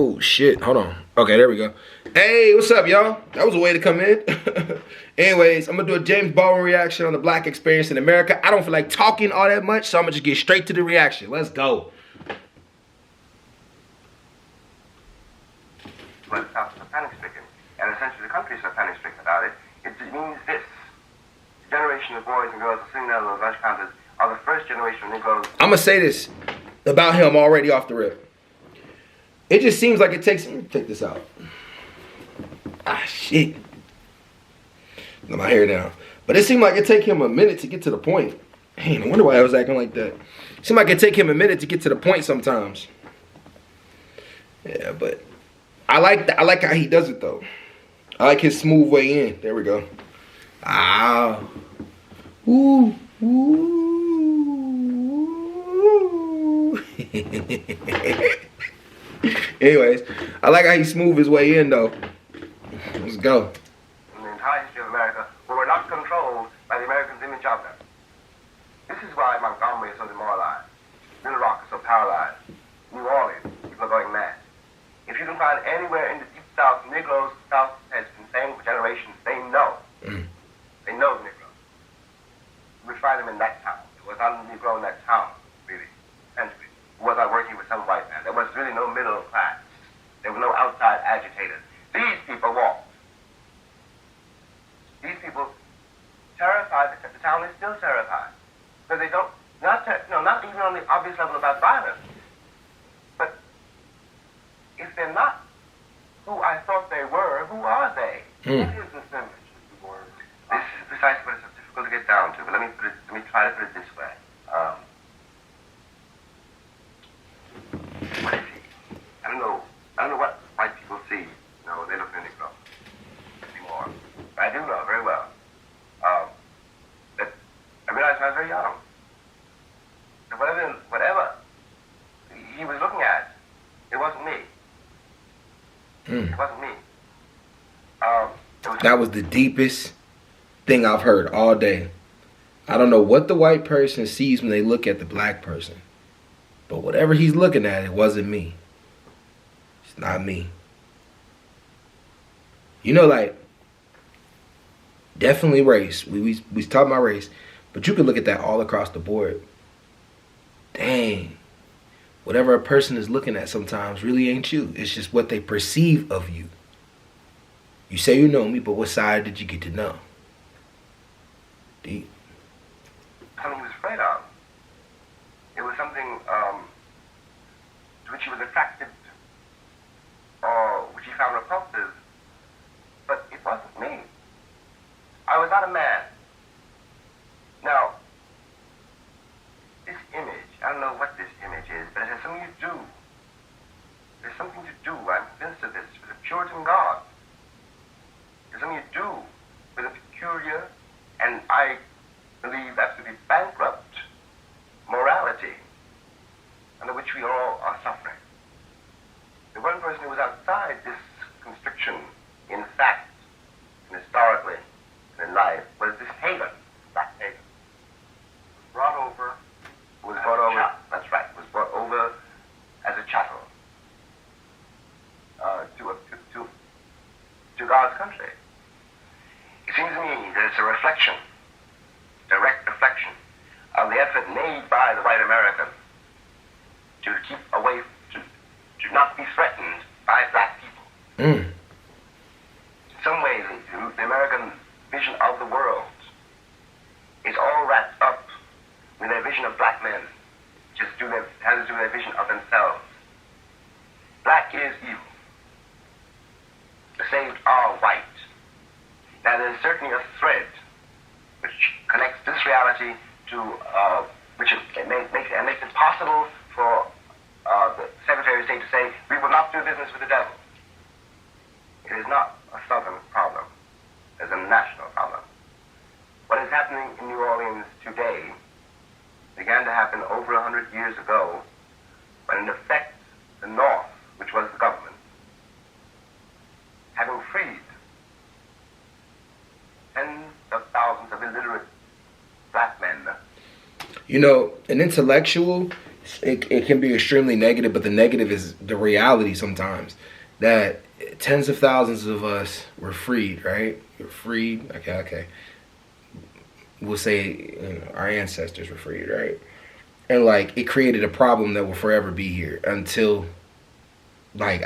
Oh, shit. Hold on. Okay, there we go. Hey, what's up, y'all? That was a way to come in. Anyways, I'm going to do a James Baldwin reaction on the black experience in America. I don't feel like talking all that much, so I'm going to just get straight to the reaction. Let's go. Well, the South is panic-stricken, and essentially the country is so panic-stricken about it. It means this. The generation of boys and girls who sing down those lunch counters are the first generation of Negroes. I'm going to say this about him already off the rip. It just seems like it takes... Let me take this out. Ah, shit. Got my hair down. But it seemed like it take him a minute to get to the point. Man, I wonder why I was acting like that. It seemed like it take him a minute to get to the point sometimes. Yeah, but I like how he does it though. I like his smooth way in. There we go. Ah. Ooh. Ooh. Anyways, I like how he smooth his way in though. Let's go. In the entire history of America, we were not controlled by the Americans' image of them. This is why Montgomery is so demoralized. Little Rock is so paralyzed. New Orleans, people are going mad. If you can find anywhere in the Deep South, Negroes, South has been saying for generations, they know. They know the Negroes. You would find them in that town. There was not a Negro in that town, really, essentially, who was not working with some white man. There was really no middle class. There were no outside agitators. These people walked. These people terrified. The town is still terrified. Because they don't, not even on the obvious level about violence. But if they're not who I thought they were, who are they? What is this image of the word? This is precisely what it's so difficult to get down to. But let me try to put it this way. What is he? I don't know what white people see. No, they look at Negro anymore. But I do know very well that I realized when I was very young that whatever he was looking at, it wasn't me. It wasn't me. That was the deepest thing I've heard all day. I don't know what the white person sees when they look at the black person. But whatever he's looking at, it wasn't me. It's not me. You know, like, definitely race. We talk about race. But you can look at that all across the board. Dang. Whatever a person is looking at sometimes really ain't you. It's just what they perceive of you. You say you know me, but what side did you get to know? Deep. Something he was afraid of. It was something to which he was attracted or which he found repulsive. But it wasn't me. I was not a man. Now, this image, I don't know what this image is, but it has something to do. There's something to do, I'm convinced of this, with a Puritan God. There's something to do with a peculiar, and I believe absolutely bankrupt, morality under which we all are suffering. The one person who was outside this constriction in fact, and historically, and in life, was this Hagan, Black Hagan. Brought over. That's right. Was brought over as a chattel to God's country. It seems to me that it's a reflection, direct reflection, of the effort made by the white American to keep away, to not be threatened by black people. In some ways, the American vision of the world is all wrapped up with their vision of black men, has to do with their vision of themselves. Black is evil. The saved are white. Now there is certainly a thread which connects this reality to, which makes it possible for the Secretary of State to say, we will not do business with the devil. It is not a Southern problem. It is a national problem. What is happening in New Orleans today began to happen over 100 years ago, when in effect the North, which was the government, having freed tens of thousands of illiterate black men. You know, an intellectual it can be extremely negative, but the negative is the reality sometimes that tens of thousands of us were freed, right? You're freed. Okay. We'll say our ancestors were freed, right? And like it created a problem that will forever be here until like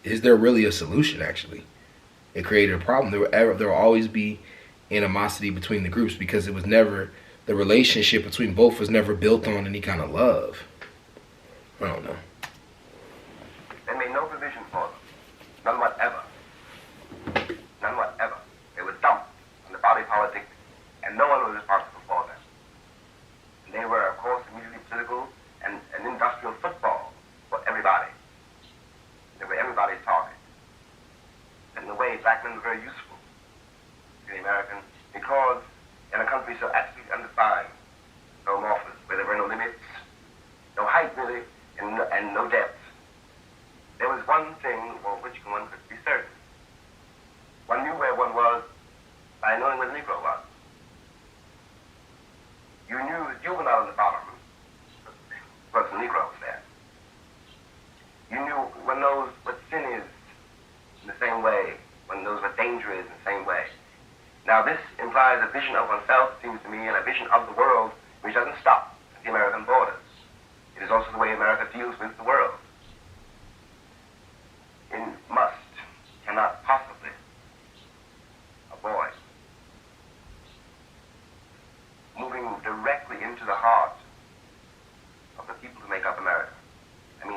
is there really a solution actually? It created a problem. There will always be animosity between the groups because it was never the relationship between both was never built on any kind of love. I don't know. They made no provision for them. None whatever. None whatever. They were dumped on the body politic, and no one was responsible for them. And they were, of course, immediately political and industrial football for everybody. They were everybody's target. And in a way, black men were very useful to the Americans because in a country so absolutely undefined, so amorphous, where there were no limits, no height really, and no depth, there was one thing for which one could be certain. One knew where one was by knowing where the Negro was. You knew the juvenile on the bottom because the Negro was there. You knew one knows what sin is in the same way, one knows what danger is in the same way. Now this implies a vision of oneself, it seems to me, and a vision of the world which doesn't stop at the American borders. It is also the way America deals with the world. It must, cannot possibly avoid moving directly into the heart of the people who make up America. I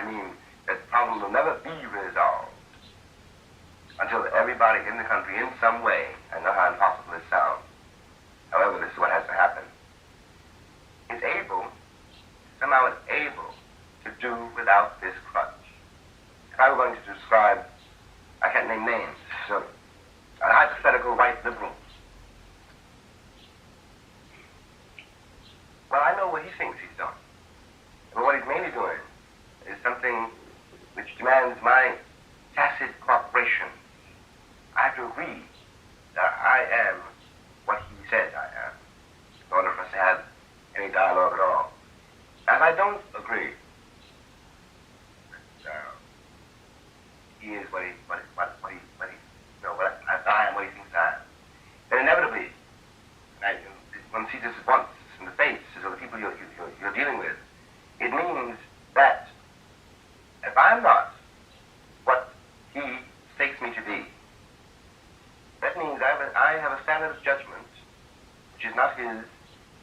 mean that the problem will never be resolved until everybody in the country, in some way, I know how impossible it sounds, however, this is what has to happen, is able, somehow is able to do without this crutch. If I were going to describe, I can't name names, so a hypothetical white liberal. Well, I know what he thinks he's done. But what he's mainly doing is something which demands my tacit cooperation. I have to agree that I am what he says I am in order for us to have any dialogue at all. If I don't agree, he is what he, I am what he thinks I am. Then inevitably, one sees this once in the face, so the people you're dealing with, it means that if I'm not what he takes me to be, that means I have a standard of judgment which is not his,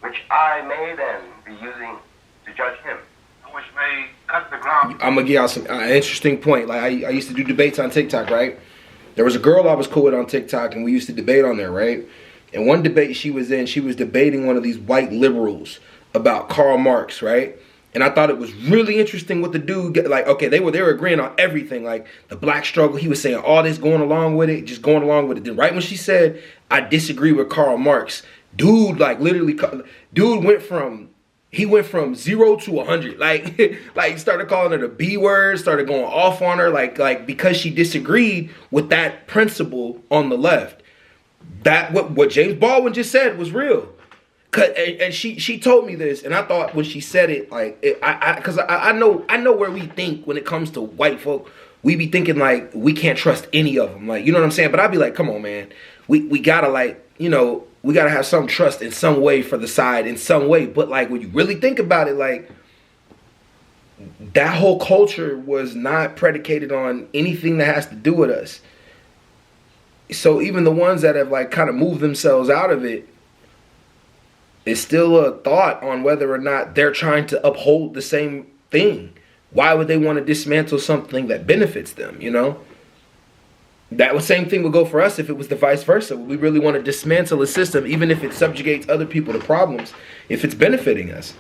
which I may then be using to judge him. Which may cut the ground. I'm gonna give y'all some interesting point. Like I used to do debates on TikTok, right? There was a girl I was cool with on TikTok, and we used to debate on there, right? And one debate she was debating one of these white liberals about Karl Marx, right? And I thought it was really interesting what the dude, like, okay, they were agreeing on everything, like the black struggle. He was saying all this, going along with it, just going along with it. Then right when she said, I disagree with Karl Marx, dude, like literally, dude went from 0 to 100. Like started calling her the B word, started going off on her, like because she disagreed with that principle on the left. That what James Baldwin just said was real. And she told me this, and I thought when she said it, like, because I know where we think when it comes to white folk, we be thinking like we can't trust any of them, like, you know what I'm saying? But I'd be like, come on, man, we gotta, like, you know, we gotta have some trust in some way for the side in some way. But like when you really think about it, like that whole culture was not predicated on anything that has to do with us. So even the ones that have like kind of moved themselves out of it, it's still a thought on whether or not they're trying to uphold the same thing. Why would they want to dismantle something that benefits them, you know? That same thing would go for us if it was the vice versa. We really want to dismantle a system, even if it subjugates other people to problems, if it's benefiting us.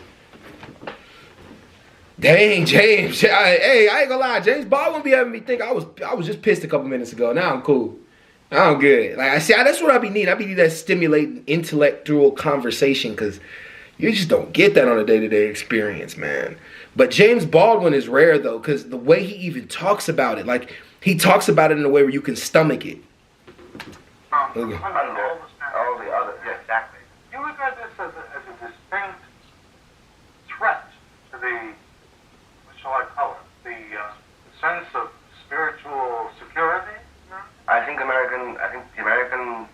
Dang, James. Hey, I ain't gonna lie. James Baldwin be having me think I was just pissed a couple minutes ago. Now I'm cool. I'm good. Like I see, that's what I be needing. I be needing that stimulating intellectual conversation, because you just don't get that on a day-to-day experience, man. But James Baldwin is rare though, because the way he even talks about it, like he talks about it in a way where you can stomach it. Under all the other, yeah, exactly. You regard this as a distinct threat American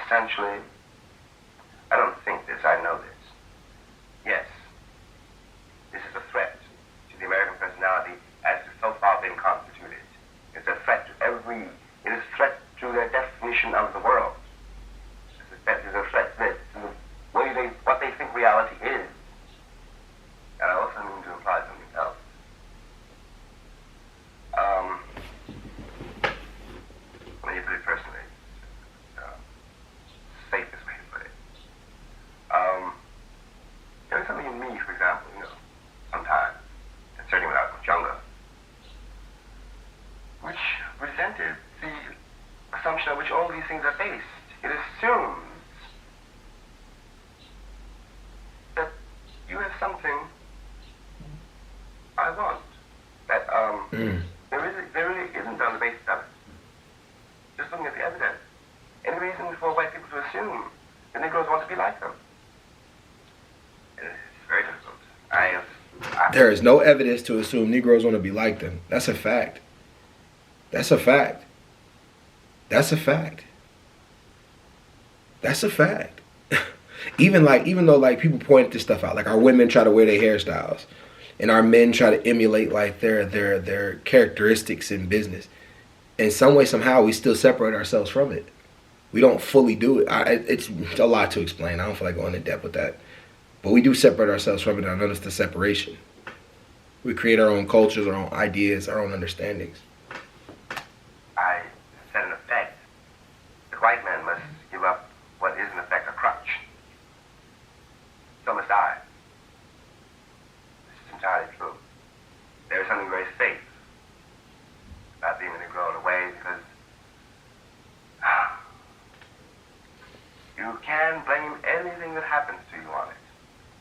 essentially, I don't think this, I know this. Yes, this is a threat to the American personality as it's so far been constituted. It's a threat to it is a threat to their definition of the world. It is a threat to the way what they think reality is. And I also mean to imply something else. Let me put it personally. Safest way to put it. There was something in me, for example, sometimes, and certainly when I was much younger, which resented the assumption on which all these things are based. It assumes that you have something I want. That there really isn't on the basis of it. Just looking at the evidence. Any reason for white people to assume the Negroes want to be like them? It's very difficult. There is no evidence to assume Negroes want to be like them. That's a fact. That's a fact. That's a fact. That's a fact. Even though like people point this stuff out, like our women try to wear their hairstyles, and our men try to emulate like their characteristics in business. In some way, somehow, we still separate ourselves from it. We don't fully do it. It's a lot to explain. I don't feel like going in depth with that. But we do separate ourselves from it, and I notice the separation. We create our own cultures, our own ideas, our own understandings. I said in effect, the white man must give up what is in effect a crutch. So must I. This is entirely true. There is something very safe about being a Negro in a way because you can blame anything that happens to you on it.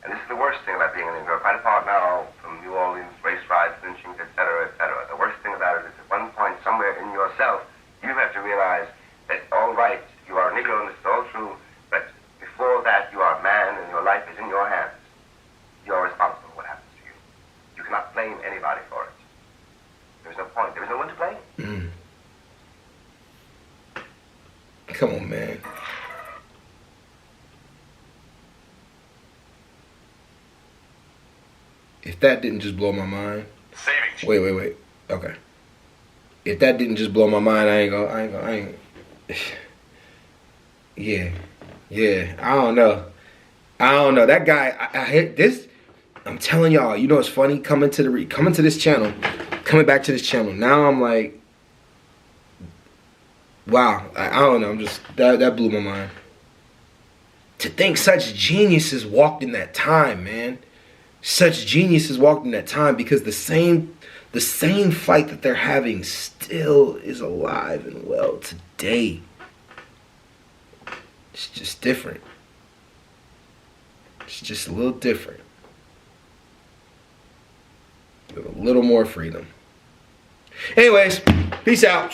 And this is the worst thing about being a Negro. Quite apart now from New Orleans, race riots, lynchings, etc., etc. The worst thing about it is at one point somewhere in yourself, you have to realize that, all right, you are a Negro and this is all true, but before that you are a man and your life is in your hands. You are responsible for what happens to you. You cannot blame anybody for it. There's no point. There is no one to blame. Come on, man. If that didn't just blow my mind. Wait. Okay. If that didn't just blow my mind, I ain't. Yeah. I don't know. That guy, I hit this. I'm telling y'all, it's funny coming to this channel, coming back to this channel. Now I'm like, wow. I don't know. I'm just that blew my mind. To think such geniuses walked in that time, man. Such geniuses walked in that time because the same fight that they're having still is alive and well today. It's just different. It's just a little different. With a little more freedom. Anyways, peace out.